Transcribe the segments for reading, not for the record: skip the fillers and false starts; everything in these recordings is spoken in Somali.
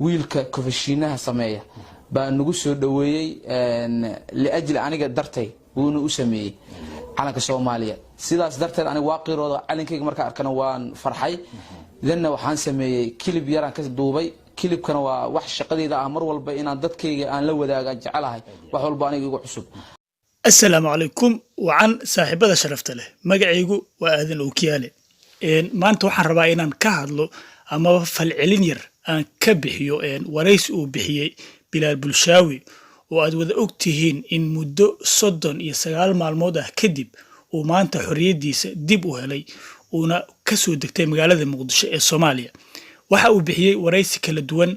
wiilka kofashiinaha sameeya baa nagu soo dhaweeyay liajli aniga dartay wuuna u sameeyay calanka Soomaaliya sidaas darteed aniga waaqirooda calankayga marka arkana waan farxay idanna waxaan sameeyay kilib yaraan ka duubay kilibkana waa wax shaqadeeda ah mar walba inaan dadkayga aan la wadaaga jecelahay wax walba aniga igu cusub. السلام عليكم وعن صاحبة شرفت له مقعيقو وآذن أوكيالي maanta waxaan rabaa inaan ka hadlo ama falcelin yar aan ka bixiyo warays uu bixiyay Bilaal Bulshaawi oo aad wada ogtihiin in muddo 39 maalmood ah kadib uu maanta xorriyadiisa dib u helay una ka soo degtay magaalada Muqdisho ee Soomaaliya waxa uu bixiyay waraysi kala duwan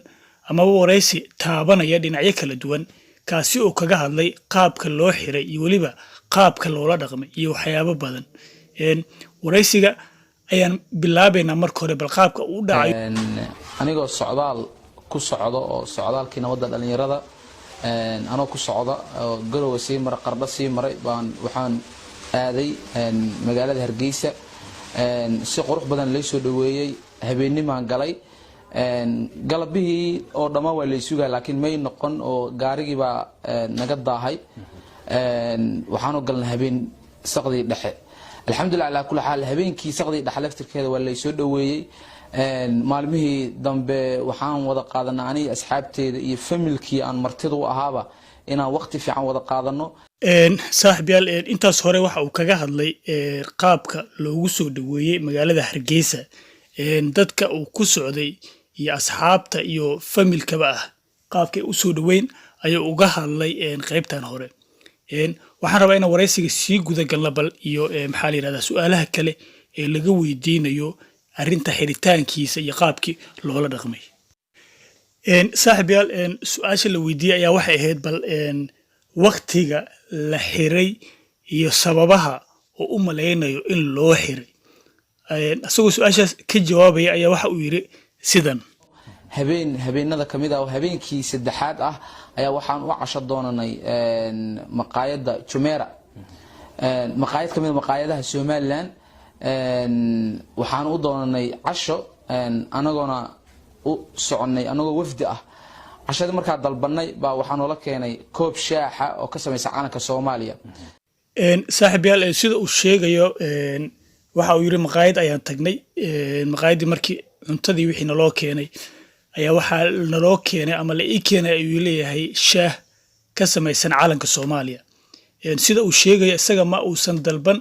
ama waraysi taabanaya dhinacyo kala duwan kaasi oo kaga hadlay qaabka loo xiray iyo waliba qaabka loola dhaqmay iyo waxyaabo badan waraysiga ayaan bilaabayna marka hore bal qaabka uu dhacay anigoo socdaal ku socdo oo socdaalkii nabadda dhalinyarada anoo ku socda garowe sii mar qardho sii maray baan waxaan aaday magaalada Hargeysa si qurux badan la soo dhaweeyay habeennimaan galay galabihii oo dhamaan waa la isugaa laakiin may noqon oo gaarigii baa naga daahay waxaanu galnay habeen saqdi dhexe الحمد لله على كل حال هبينكي سقدي دحلفتر كذا ولا يسو دhoweeyay maalmihii dambe waxaan wada qaadanaa ani asxaabteeda iyo familkii aan martidu ahaaba inaan waqti fiican wada qaadano saaxiibayaal intaas hore waxa uu kaga hadlay qaabka loogu soo dhaweeyay magaalada Hargeysa dadka uu ku socday iyo asxaabta iyo familkaba ah qaabkay u soo dhaweyn ayuu uga hadlay qaybtan hore waxaan rabaa in waraysiga si guda galna bal iyo maxaa la yiraahdaa su'aalaha kale ee laga weydiinayo arinta xiritaankiisa iyo qaabkii loola dhaqmay saaxiibayaal su'aasha la weydiiyay ayaa waxay ahayd bal waqtiga la xiray iyo sababaha oo u maleynayo in loo xiray asagoo su'aashaas ka jawaabaya ayaa waxa uu yiri sidan habeenada kamid ah habeenkii saddexaad ah ayaa waxaan u casho doonanay maqaayada Jumeera maqaayad kamid maqaayadaha Soomaaliland waxaan u doonanay casho anagoona u soconay anagoo wafdi ah cashada markaa dalbanay baa waxaan la keenay koob shaaxa oo ka samaysan calanka Soomaaliya saaxiibayaal sida uu sheegayo waxa uu yiri maqaayad ayaan tagnay maqaayadii markii cuntadii wixii naloo keenay ayaa waxa naloo keenay ama la ii keenay ayuu leeyahay shaah ka samaysan calanka Soomaaliya sida uu sheegayo isaga ma uusan dalban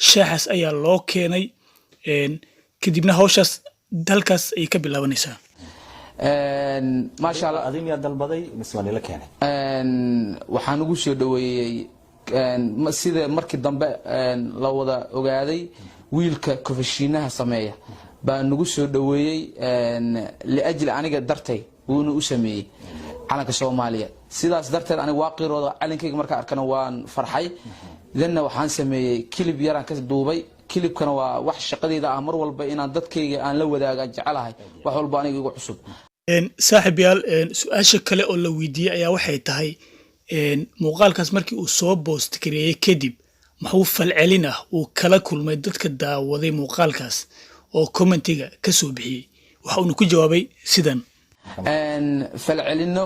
shaaxas ayaa loo keenay kadibna hawshaas dalkaas ay ka bilaabanaysaa ma sha Allah adin ya dalbaday miswani la keenay waxaan ugu soo dhaweeyay sida markii dambe la wada ogaaday wiilka kofashiinaha sameeya baa nagu soo dhaweeyay liajli aniga dartay wuuna u sameeyay calanka Soomaaliya sidaas darteed aniga waaqirooda calankayga marka arkana waan farxay idanna waxaan sameeyay kilib yaraan ka duubay kilibkana waa wax shaqadeeda ah mar walba inaan dadkayga aan la wadaaga jecelahay wax walba aniga igu cusub saaxiibayaal su'aasha kale oo la weydiiyay ayaa waxay tahay muuqaalkaas markii uu soo boost gareeyay kadib maxuu falcelin ah uu kala kulmay dadka daawaday muuqaalkaas oo commentiga ka soo bixiyay waxa uu ku jawaabay sidan falcelino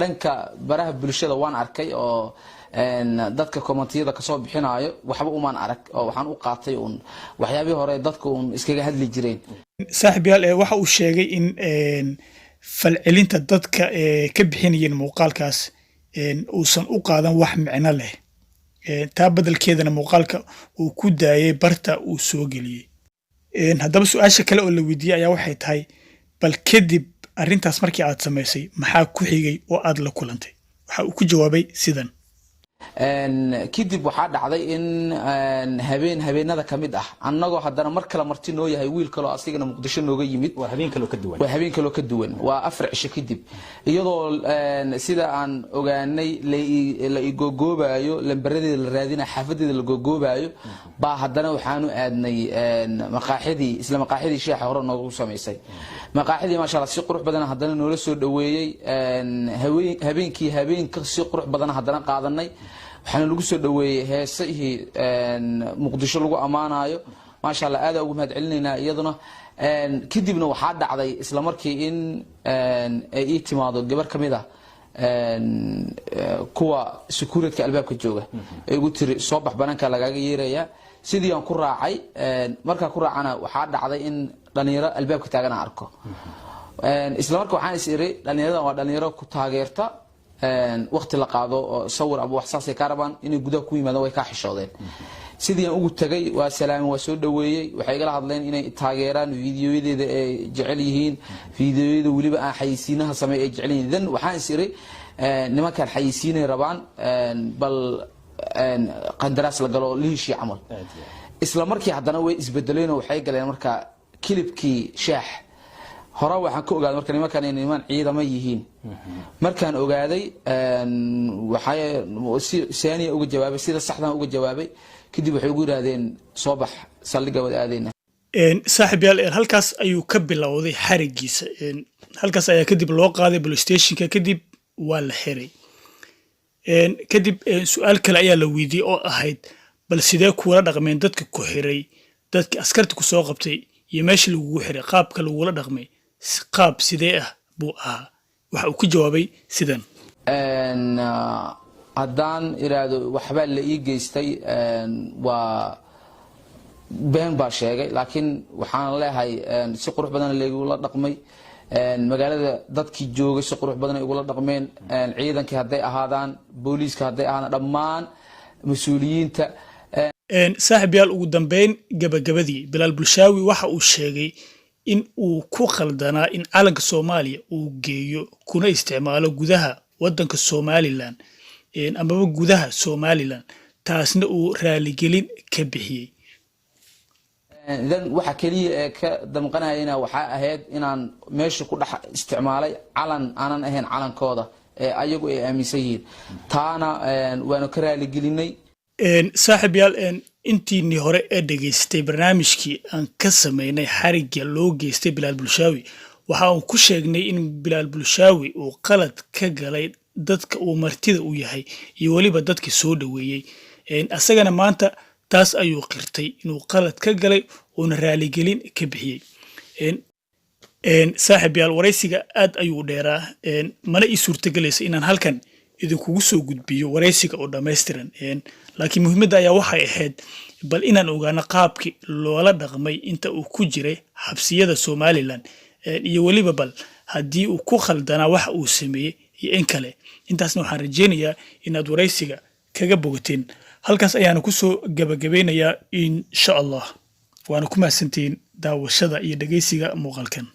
dhanka baraha bulshada waan arkay oo dadka commentiyada ka soo bixinayo waxba uma arag oo waxaan u qaatay waxyaabii hore dadku iskaga hadli jireen saaxiibayaal waxa uu sheegay in falcelinta dadka ka bixinayeen muuqaalkaas uusan u qaadan wax micno leh taa badalkeedana muuqaalka uu ku daayay barta uu soo geliyay haddaba su'aasha kale oo la weydiiyay ayaa waxay tahay bal kadib arintaas markii aad samaysay maxaa ku xigay oo aad la kulantay waxa uu ku jawaabay sidan kadib waxaa dhacday in habeenada kamid ah annagoo haddana mar kale marti noo yahay wiil kale oo asigana Muqdisho nooga yimid waa habeen kale ka duwan waa afar cisho kadib iyadoo sida aan ogaanay la igogoobayo lambaradii la raadina xaafadeeda la gogoobayo baa haddana waxaanu aadnay maqaaxidii sheekha hore noogu samaysay maqaaxidii ma sha Allah si qurux badan haddana noola soo dhaweeyay habeenkii si qurux badan haddana qaadanay waxaan lagu soo dhaweeyay heesihii Muqdisho lagu amaanayo ما شاء الله هذا وجمهد علينا يضنا kadibna waxaa dhacday isla markii in ay ii timaado gabar ka mid ah kuwa security albaabka jooga ay ugu tiri soo bax banaanka lagaaga yeeraya sidii aan ku raacay marka ku raacana waxaa dhacday in dhalinyaro albaabka taagan aan arko isla markaa waxaan is iri dhalinyarada waa dhalinyaro ku taageerta waqti la qaado oo sawir ama wax saas ay ka rabaan inay gudaha ku yimaadaan way ka xishoodeen sidii aan ugu tagay waa salaam waa soo dhaweeyay waxay igala hadleen inay taageeraan fiidiyoyadeeda ay jecel yihiin fiidiyoyada waliba aan xayisiinaha sameey ay jecel yihiin dan waxaan is iri nimankan xayisiinay rabaan bal qandaraas la galo liishi camal isla markii haddana way isbedeleen oo waxay galeen marka kilibkii shaax hore waxaan ka ogaaday marka nimankan inay niman ciidamo yihiin markaan ogaaday waxay saaniya uga jawaabay sida saxdan uga jawaabay kadib waxay ugu yiraahdeen soo bax saldhiga wada aadayna saaxiib yaal halkaas ayuu ka bilowday xarigiisa halkaas ayaa kadib loo qaaday police stationka kadib waa la xiray kadib su'aal kale ayaa la weydiiyey oo ahayd bal sidee kuula dhaqmeen dadka ku xiray dadka askarta ku soo qabtay iyo meesha lagu xiray qaabka lagula dhaqmay qaab sidee ah buu ahaa waxa uu ku jawaabay sidan haddaan iraado waxbaa la ii geystay waa been baa sheegay laakiin waxaan leeyahay si qurux badan leegula dhaqmay magaalada dadkii joogay si qurux badan ay ugula dhaqmeen ciidankii hadday ahaadaan booliiska hadday ahaadaan dhammaan mas-uuliyiinta saaxiib yaal ugu dambeyn gabagabadii bilaal bulshaawi waxa uu sheegay in uu ku khaldanaa in calanka Soomaaliya uu geeyo kuna isticmaalo gudaha wadanka Somaliland amaba gudaha Somaliland taasna uu raaligelin ka bixiyay idan waxa kaliya ee ka damqanayna waxa ahayd inaan meesha ku dhax isticmaalay calan aanan ahayn calankooda ee ayagu ay aaminsan yihiin taana waanu ka raaligelinay saaxiib yaal intiinii hore ee dhageystay barnaamijkii aan ka sameynay xariga loo geystay bilaal bulshaawi waxa uu ku sheegnay in bilaal bulshaawi uu qalad ka galay dadka uu martida u yahay iyo waliba dadkii soo dhaweeyay asagana maanta taas ayuu qirtay inuu qalad ka galay oo raaligelin ka bixiyay saaxiib yaal waraysiga aad ayuu dheeraa mana ii suurtagelaysa inaan halkan idinkugu soo gudbiyo waraysiga oo dhammaystiran laakiin muhiimadda ayaa waxay ahayd bal inaan ogaano qaabkii loola dhaqmay inta uu ku jiray xabsiyada Somaliland iyo waliba bal haddii uu ku khaldanaa waxa uu sameeyey iyo in kale intaasna waxaan rajeynayaa inaad waraysiga kaga bogateen halkaas ayaana ku soo gabagabeynayaa insha Allah waana ku mahadsantiin daawashada iyo dhageysiga muuqaalkan